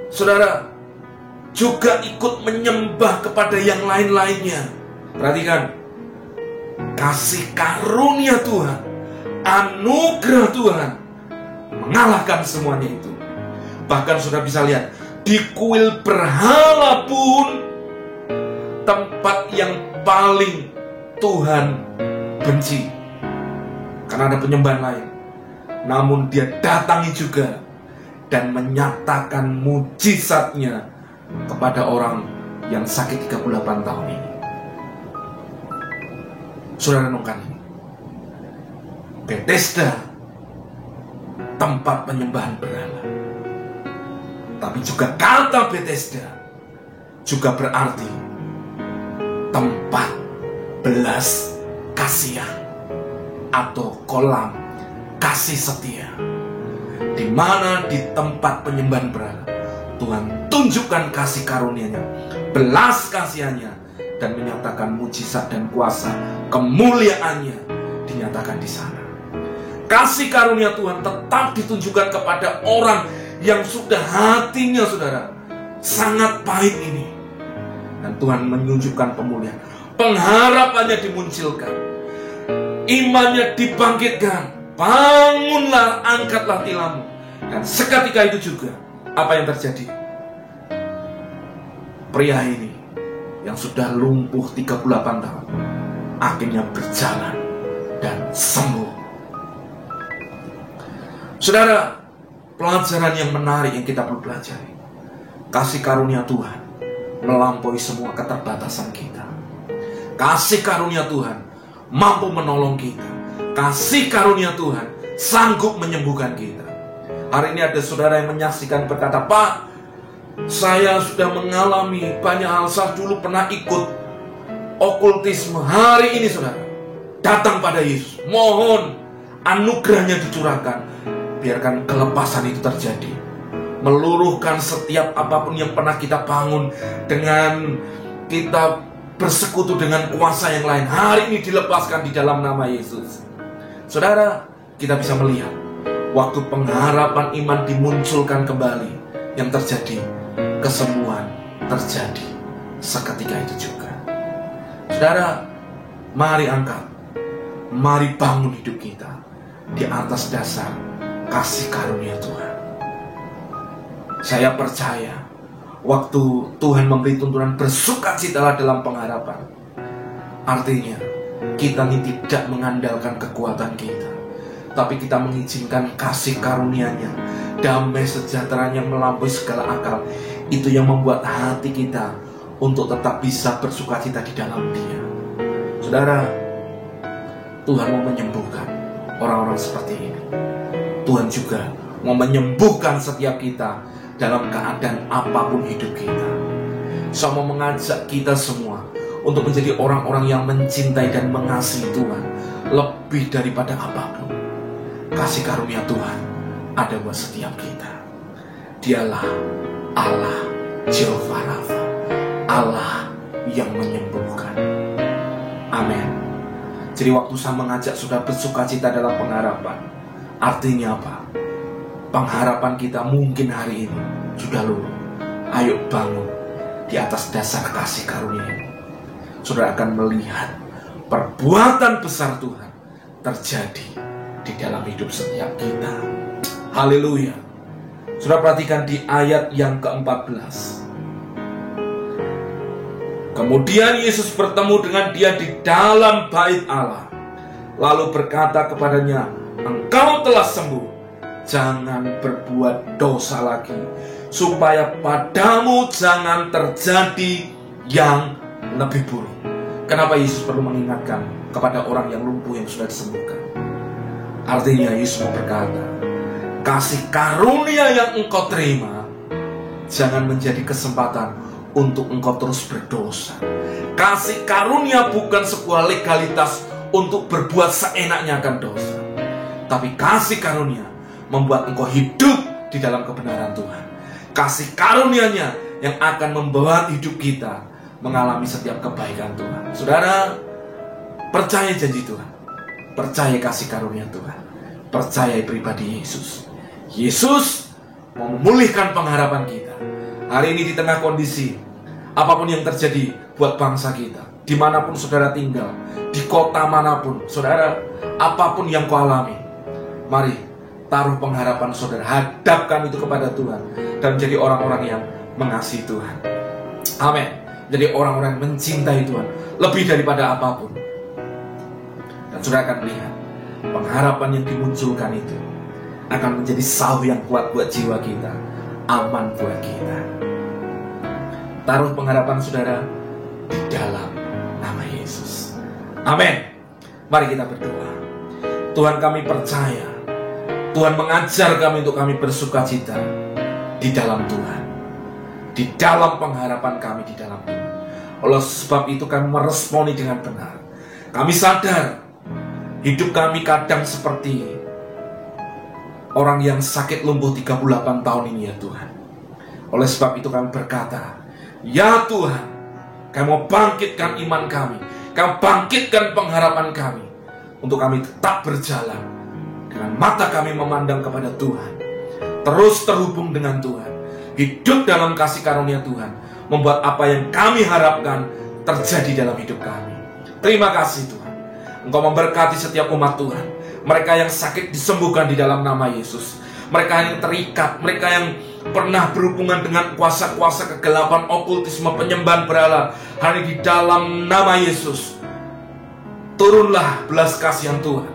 saudara, juga ikut menyembah kepada yang lain-lainnya. Perhatikan, kasih karunia Tuhan, anugerah Tuhan mengalahkan semuanya itu. Bahkan sudah bisa lihat, di kuil berhala pun, tempat yang paling Tuhan benci, karena ada penyembahan lain, namun dia datangi juga dan menyatakan mujizatnya kepada orang yang sakit 38 tahun ini. Saudara, renungkan ini. Bethesda, tempat penyembahan berhala. Tapi juga kata Bethesda juga berarti tempat belas kasihan. atau kolam kasih setia, di mana di tempat penyembahan berhala Tuhan tunjukkan kasih karunia-Nya, belas kasihan-Nya, dan menyatakan mujizat dan kuasa kemuliaan-Nya dinyatakan di sana. Kasih karunia Tuhan tetap ditunjukkan kepada orang yang sudah hatinya, saudara, sangat pahit ini. Dan Tuhan menunjukkan pemulihan, pengharapannya dimunculkan, imannya dibangkitkan. Bangunlah, angkatlah tilammu. Dan seketika itu juga, apa yang terjadi? Pria ini yang sudah lumpuh 38 tahun akhirnya berjalan dan sembuh. Saudara, pelajaran yang menarik yang kita perlu pelajari. Kasih karunia Tuhan melampaui semua keterbatasan kita. Kasih karunia Tuhan mampu menolong kita. Kasih karunia Tuhan sanggup menyembuhkan kita. Hari ini ada saudara yang menyaksikan berkata, "Pak, saya sudah mengalami banyak hal. Saya dulu pernah ikut okultisme. Hari ini saudara datang pada Yesus, mohon anugerahnya dicurahkan. Biarkan kelepasan itu terjadi. Meluruhkan setiap apapun yang pernah kita bangun dengan kita bersekutu dengan kuasa yang lain. Hari ini dilepaskan di dalam nama Yesus." Saudara, kita bisa melihat waktu pengharapan iman dimunculkan kembali, yang terjadi kesembuhan terjadi seketika itu juga. Saudara, mari angkat, mari bangun hidup kita di atas dasar kasih karunia Tuhan. Saya percaya waktu Tuhan memberi tuntunan bersukacitalah dalam pengharapan, artinya kita ini tidak mengandalkan kekuatan kita, tapi kita mengizinkan kasih karunia-Nya, damai sejahteranya melampaui segala akal. Itu yang membuat hati kita untuk tetap bisa bersukacita di dalam Dia. Saudara, Tuhan mau menyembuhkan orang-orang seperti ini. Tuhan juga mau menyembuhkan setiap kita dalam keadaan apapun hidup kita. Saya mau mengajak kita semua untuk menjadi orang-orang yang mencintai dan mengasihi Tuhan lebih daripada apapun. Kasih karunia Tuhan ada buat setiap kita. Dialah Allah Jehovah Rafa, Allah yang menyembuhkan. Amin. Jadi waktu saya mengajak sudah bersukacita dalam pengharapan, artinya apa? Pengharapan kita mungkin hari ini sudah luluh. Ayo bangun di atas dasar kasih karunia ini. Saudara akan melihat perbuatan besar Tuhan terjadi di dalam hidup setiap kita. Haleluya. Saudara perhatikan di ayat yang ke-14. Kemudian Yesus bertemu dengan dia di dalam bait Allah, lalu berkata kepadanya, "Engkau telah sembuh, jangan berbuat dosa lagi, supaya padamu jangan terjadi yang lebih buruk." Kenapa Yesus perlu mengingatkan kepada orang yang lumpuh yang sudah disembuhkan? Artinya Yesus mau berkata, kasih karunia yang engkau terima jangan menjadi kesempatan untuk engkau terus berdosa. Kasih karunia bukan sebuah legalitas untuk berbuat seenaknya akan dosa, tapi kasih karunia membuat engkau hidup di dalam kebenaran Tuhan. Kasih karunia-Nya yang akan membawa hidup kita mengalami setiap kebaikan Tuhan. Saudara, percaya janji Tuhan, percaya kasih karunia Tuhan, percaya pribadi Yesus. Yesus mau memulihkan pengharapan kita. Hari ini di tengah kondisi apapun yang terjadi buat bangsa kita, dimanapun saudara tinggal, di kota manapun, saudara, apapun yang kau alami, mari taruh pengharapan saudara, hadapkan itu kepada Tuhan, dan menjadi orang-orang yang mengasihi Tuhan. Amin. Jadi orang-orang yang mencintai Tuhan lebih daripada apapun. Dan saudara akan melihat pengharapan yang dimunculkan itu akan menjadi sauh yang kuat buat jiwa kita, aman buat kita. Taruh pengharapan saudara di dalam nama Yesus. Amin. Mari kita berdoa. Tuhan, kami percaya Tuhan mengajar kami untuk kami bersukacita di dalam Tuhan, di dalam pengharapan kami di dalam Tuhan. Oleh sebab itu kami meresponi dengan benar. Kami sadar Hidup kami kadang seperti orang yang sakit lumpuh 38 tahun ini ya Tuhan. Oleh sebab itu kami berkata, ya Tuhan, kami mau bangkitkan iman kami, kami bangkitkan pengharapan kami, untuk kami tetap berjalan dengan mata kami memandang kepada Tuhan, terus terhubung dengan Tuhan, hidup dalam kasih karunia Tuhan, membuat apa yang kami harapkan terjadi dalam hidup kami. Terima kasih Tuhan, Engkau memberkati setiap umat Tuhan. Mereka yang sakit disembuhkan di dalam nama Yesus. Mereka yang terikat, mereka yang pernah berhubungan dengan kuasa-kuasa kegelapan, okultisme, penyembahan berhala, hari di dalam nama Yesus, turunlah belas kasihan Tuhan,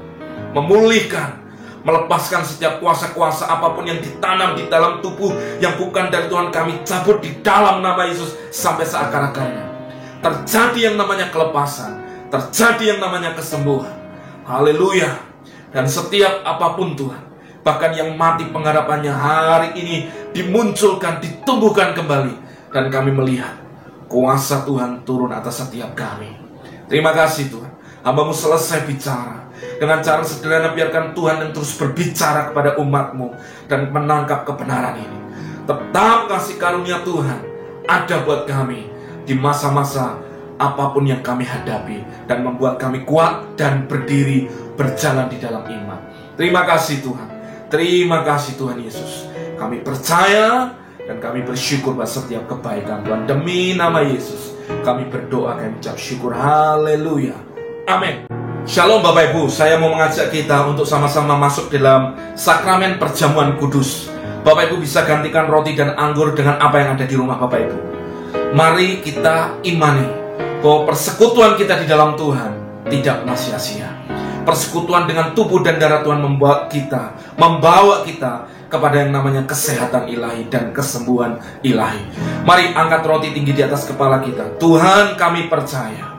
memulihkan, melepaskan setiap kuasa-kuasa apapun yang ditanam di dalam tubuh yang bukan dari Tuhan, kami cabut di dalam nama Yesus sampai seakar-akarnya. Terjadi yang namanya kelepasan, terjadi yang namanya kesembuhan. Haleluya. Dan setiap apapun Tuhan, bahkan yang mati pengharapannya hari ini dimunculkan, ditumbuhkan kembali. Dan kami melihat kuasa Tuhan turun atas setiap kami. Terima kasih Tuhan, hamba-Mu selesai bicara. Dengan cara sederhana biarkan Tuhan yang terus berbicara kepada umat-Mu dan menangkap kebenaran ini. Tetap kasih karunia Tuhan ada buat kami di masa-masa apapun yang kami hadapi, dan membuat kami kuat dan berdiri berjalan di dalam iman. Terima kasih Tuhan. Terima kasih Tuhan Yesus. Kami percaya dan kami bersyukur atas setiap kebaikan Tuhan. Demi nama Yesus kami berdoa, kami ucap syukur. Haleluya. Amin. Shalom Bapak Ibu, saya mau mengajak kita untuk sama-sama masuk dalam sakramen perjamuan kudus. Bapak Ibu bisa gantikan roti dan anggur dengan apa yang ada di rumah Bapak Ibu. Mari kita imani bahwa persekutuan kita di dalam Tuhan tidak pernah sia-sia. Persekutuan dengan tubuh dan darah Tuhan membawa kita kepada yang namanya kesehatan ilahi dan kesembuhan ilahi. Mari angkat roti tinggi di atas kepala kita. Tuhan, kami percaya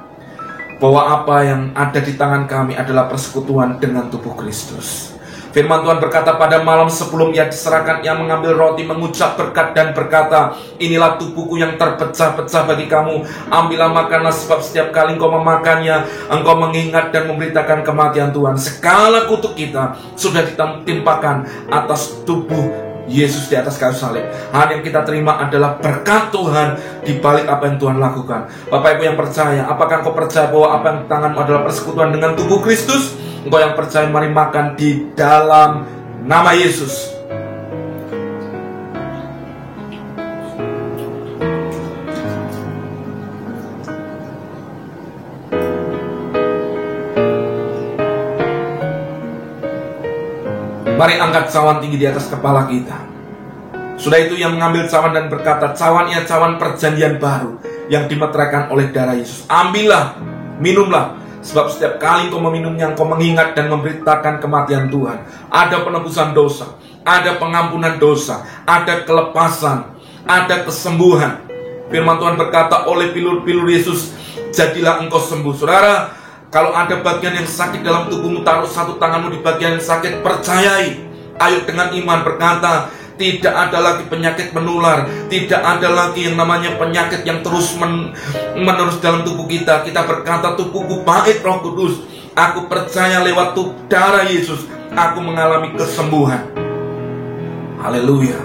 bahwa apa yang ada di tangan kami adalah persekutuan dengan tubuh Kristus. Firman Tuhan berkata, pada malam sebelum Ia diserahkan, Ia mengambil roti, mengucap berkat dan berkata, inilah tubuhku yang terpecah-pecah bagi kamu. Ambillah, makanlah, sebab setiap kali engkau memakannya, engkau mengingat dan memberitakan kematian Tuhan. Segala kutuk kita sudah ditimpakan atas tubuh Yesus di atas kayu salib. Hal yang kita terima adalah berkat Tuhan di balik apa yang Tuhan lakukan. Bapak Ibu yang percaya, apakah engkau percaya bahwa apa yang tanganmu adalah persekutuan dengan tubuh Kristus? Engkau yang percaya, mari makan di dalam nama Yesus. Mari angkat cawan tinggi di atas kepala kita. Sudah itu Ia mengambil cawan dan berkata, cawan ia cawan perjanjian baru yang dimeteraikan oleh darah Yesus. Ambillah, minumlah, sebab setiap kali engkau meminumnya, engkau mengingat dan memberitakan kematian Tuhan. Ada penebusan dosa, ada pengampunan dosa, ada kelepasan, ada kesembuhan. Firman Tuhan berkata, oleh pilur-pilur Yesus jadilah engkau sembuh. Saudara, kalau ada bagian yang sakit dalam tubuhmu, taruh satu tanganmu di bagian yang sakit, percayai. Ayo dengan iman berkata, tidak ada lagi penyakit menular, tidak ada lagi yang namanya penyakit yang terus menerus dalam tubuh kita. Kita berkata, tubuhku bait Roh Kudus. Aku percaya lewat darah Yesus, aku mengalami kesembuhan. Haleluya.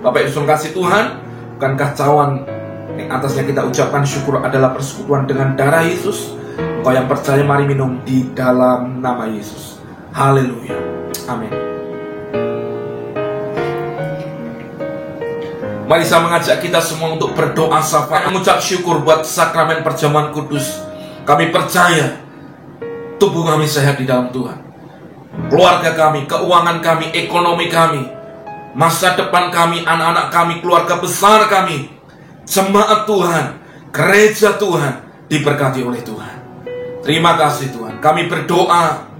Bapak Ibu kasih Tuhan, bukankah cawan yang atasnya kita ucapkan syukur adalah persekutuan dengan darah Yesus? Engkau yang percaya, mari minum di dalam nama Yesus. Haleluya. Amin. Mari saya mengajak kita semua untuk berdoa syafaat, mengucap syukur buat sakramen perjamuan kudus. Kami percaya tubuh kami sehat di dalam Tuhan. Keluarga kami, keuangan kami, ekonomi kami, masa depan kami, anak-anak kami, keluarga besar kami, jemaat Tuhan, gereja Tuhan diberkati oleh Tuhan. Terima kasih Tuhan. Kami berdoa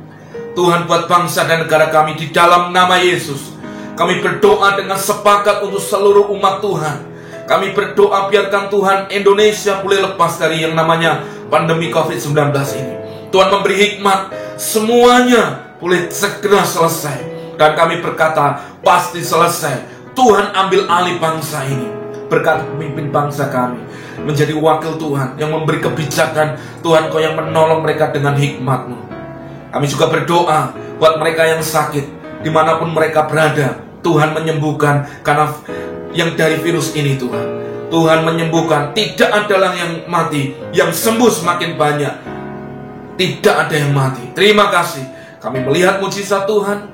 Tuhan buat bangsa dan negara kami di dalam nama Yesus. Kami berdoa dengan sepakat untuk seluruh umat Tuhan. Kami berdoa biarkan Tuhan Indonesia boleh lepas dari yang namanya pandemi COVID-19 ini. Tuhan memberi hikmat, semuanya boleh segera selesai. Dan kami berkata, pasti selesai. Tuhan ambil alih bangsa ini. Berkat pemimpin bangsa kami menjadi wakil Tuhan yang memberi kebijakan. Tuhan, Kau yang menolong mereka dengan hikmat-Mu. Kami juga berdoa buat mereka yang sakit, dimanapun mereka berada. Tuhan menyembuhkan, karena yang dari virus ini Tuhan, Tuhan menyembuhkan. Tidak ada yang mati, yang sembuh semakin banyak. Tidak ada yang mati. Terima kasih. Kami melihat mujizat Tuhan.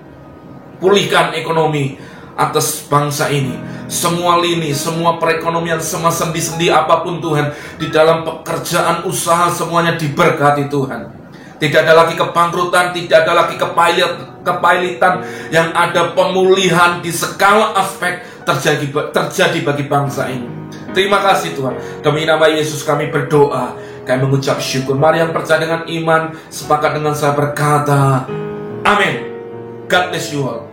Pulihkan ekonomi atas bangsa ini. Semua lini, semua perekonomian, semua sendi-sendi apapun Tuhan, di dalam pekerjaan usaha semuanya diberkati Tuhan. Tidak ada lagi kebangkrutan, tidak ada lagi kepailitan. Yang ada pemulihan di segala aspek terjadi bagi bangsa ini. Terima kasih Tuhan. Demi nama Yesus kami berdoa, kami mengucap syukur. Mari yang percaya dengan iman sepakat dengan saya berkata amin. God bless you all.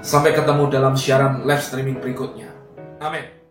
Sampai ketemu dalam siaran live streaming berikutnya. Amin.